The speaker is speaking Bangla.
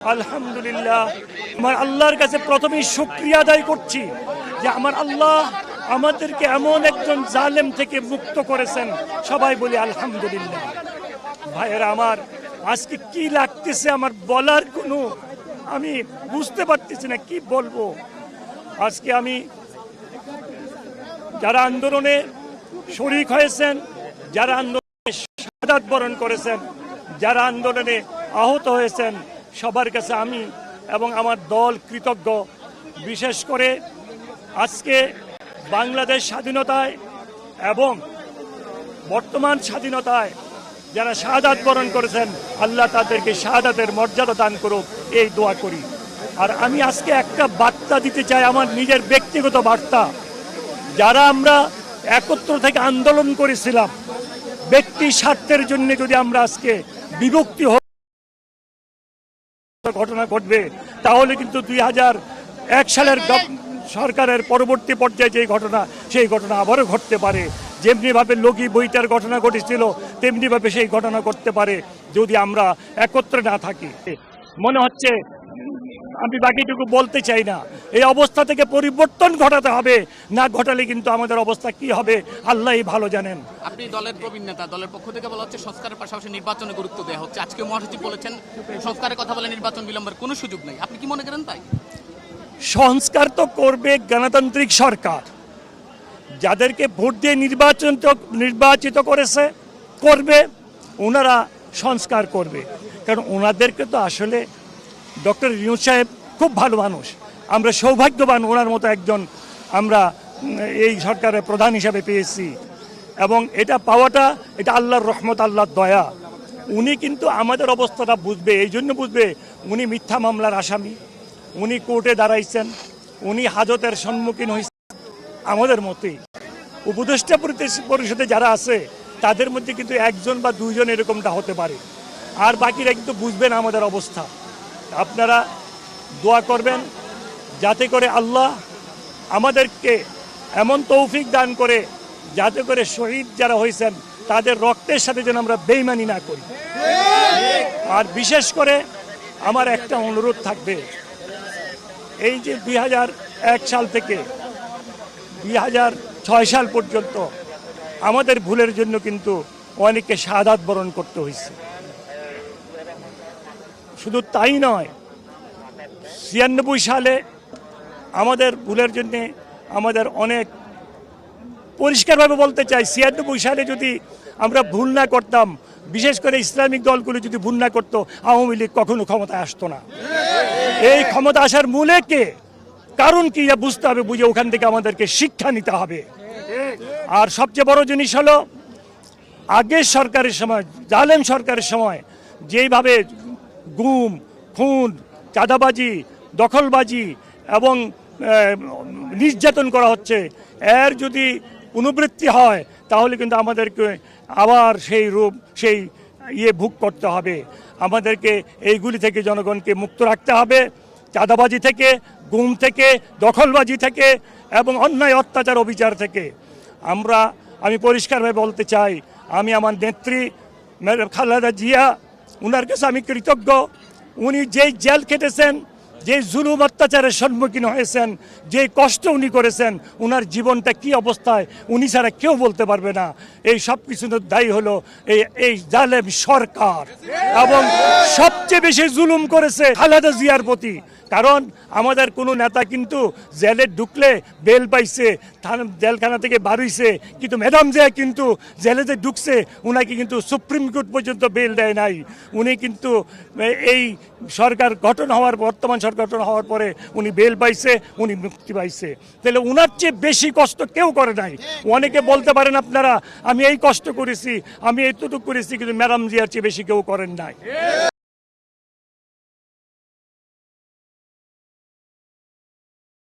আলহামদুলিল্লাহ, আমার আল্লাহর কাছে প্রথমেই শুকরিয়া আদায় করছি যে আমার আল্লাহ আমাদেরকে এমন একজন জালেম থেকে মুক্ত করেছেন। সবাই বলি আলহামদুলিল্লাহ। ভাইয়েরা আমার, আজকে কি লাগতেছে আমার বলার কোনো আমি বুঝতে পারতেছি না কি বলবো। আজকে আমি যারা আন্দোলনে শরীক হয়েছেন, যারা আন্দোলনে শাহাদাত বরণ করেছেন, যারা আন্দোলনে আহত হয়েছেন, সবার কাছে আমি এবং আমার দল কৃতজ্ঞ। বিশেষ করে আজকে বাংলাদেশ স্বাধীনতায় এবং বর্তমান স্বাধীনতায় যারা শাহাদাত বরণ করেছেন, আল্লাহ তাদেরকে শাহাদাতের মর্যাদা দান করুক, এই দোয়া করি। আর আমি আজকে একটা বার্তা দিতে চাই, আমার নিজের ব্যক্তিগত বার্তা। যারা আমরা একত্র থেকে আন্দোলন করেছিলাম, ব্যক্তি স্বার্থের জন্য যদি আমরা আজকে বিভক্তি ঘটনা ঘটবে, তাহলে কিন্তু 2001 সালের সরকারের পরবর্তী পর্যায়ে যে ঘটনা, সেই ঘটনা আবারও ঘটতে পারে। যেমনিভাবে লগি বইটার ঘটনা ঘটেছিল, তেমনিভাবে সেই ঘটনা ঘটতে পারে যদি আমরা একত্রে না থাকি। মনে হচ্ছে আমি বাকিটুকু বলতে চাই না। এই অবস্থা থেকে পরিবর্তন ঘটাতে হবে, না ঘটালে কিন্তু আমাদের অবস্থা কি হবে আল্লাহই ভালো জানেন। আপনি দলের প্রবীণ নেতা, দলের পক্ষ থেকে বলা হচ্ছে সংস্কারের পাশাপাশি নির্বাচনে গুরুত্ব দেওয়া হচ্ছে। আজকে মহাসচিব বলেছেন সংস্কারের কথা বলে নির্বাচন বিলম্বের কোনো সুযোগ নেই। আপনি কি মনে করেন তাই? সংস্কার তো করবে গণতান্ত্রিক সরকার, যাদেরকে ভোট দিয়ে নির্বাচিত করেছে করবে, ওনারা সংস্কার করবে। কারণ ওনাদেরকে তো আসলে ডক্টর ইউনূস সাহেব খুব ভালো মানুষ, আমরা সৌভাগ্যবান ওনার মতো একজন আমরা এই সরকারের প্রধান হিসাবে পেয়েছি। এবং এটা পাওয়াটা এটা আল্লাহর রহমত, আল্লাহর দয়া। উনি কিন্তু আমাদের অবস্থাটা বুঝবে, এই জন্য বুঝবে উনি মিথ্যা মামলার আসামি, উনি কোর্টে দাঁড়াইছেন, উনি হাজতের সম্মুখীন হয়েছেন আমাদের মতোই। উপদেষ্টা পরিষদে যারা আছে তাদের মধ্যে কিন্তু একজন বা দুইজন এরকমটা হতে পারে, আর বাকিরা কিন্তু বুঝবেন আমাদের অবস্থা। আপনারা দোয়া করবেন যাতে করে আল্লাহ আমাদেরকে এমন তৌফিক দান করে যাতে করে শহীদ যারা হয়েছেন তাদের রক্তের সাথে যেন আমরা বেইমানি না করি। আর বিশেষ করে আমার একটা অনুরোধ থাকবে, এই যে 2001 সাল থেকে 2006 সাল পর্যন্ত আমাদের ভুলের জন্য কিন্তু অনেককে শাহাদাত বরণ করতে হয়েছে। শুধু তাই নয়, 96 সালে আমাদের ভুলের জন্য আমাদের অনেক পরিষ্কারভাবে বলতে চাই, 96 সালে যদি আমরা ভুল না করতাম, বিশেষ করে ইসলামিক দলগুলো যদি ভুল না করতো, আওয়ামী লীগ কখনো ক্ষমতায় আসতো না। এই ক্ষমতা আসার মূলে কে, কারণ কি বুঝতে হবে, বুঝে ওখান থেকে আমাদেরকে শিক্ষা নিতে হবে। আর সবচেয়ে বড় জিনিস হলো, আগের সরকারের সময়, জালেম সরকারের সময় যেইভাবে গুম, খুন, চাঁদাবাজি, দখলবাজি এবং নির্যাতন করা হচ্ছে, এর যদি পুনরাবৃত্তি হয় তাহলে কিন্তু আমাদেরকে আবার সেই রূপ, সেই ভোগ করতে হবে। আমাদেরকে এইগুলি থেকে জনগণকে মুক্ত রাখতে হবে, চাঁদাবাজি থেকে, গুম থেকে, দখলবাজি থেকে এবং অন্যায় অত্যাচার অবিচার থেকে। আমি পরিষ্কারভাবে বলতে চাই, আমি আমার নেত্রী খালেদা জিয়া, ওনার কাছে আমি কৃতজ্ঞ। উনি যেই জেল খেটেছেন, যে জুলুম অত্যাচারের সম্মুখীন হয়েছেন, যে কষ্ট উনি করেছেন, ওনার জীবনটা কি অবস্থায় উনি ছাড়া কেউ বলতে পারবে না। এই সব কিছুর দায়ী হলো এই জালেম সরকার, এবং সবচেয়ে বেশি জুলুম করেছে খালেদা জিয়ার প্রতি। কারণ আমাদের কোনো নেতা কিন্তু জেলে ঢুকলে বেল পাইছে, জেলখানা থেকে বাড়িছে, কিন্তু ম্যাডাম জিয়া কিন্তু জেলে যে ঢুকছে উনাকে কিন্তু সুপ্রিম কোর্ট পর্যন্ত বেল দেয় নাই। উনি কিন্তু এই সরকার গঠন হওয়ার, বর্তমান সরকার গঠন হওয়ার পরে উনি বেল পাইছে, উনি মুক্তি পাইছে। তাহলে উনার চেয়ে বেশি কষ্ট কেউ করে নাই। অনেকে বলতে পারেন আপনারা আমি এই কষ্ট করেছি, আমি এইটুকু করেছি, কিন্তু ম্যাডাম জিয়ার চেয়ে বেশি কেউ করেন নাই।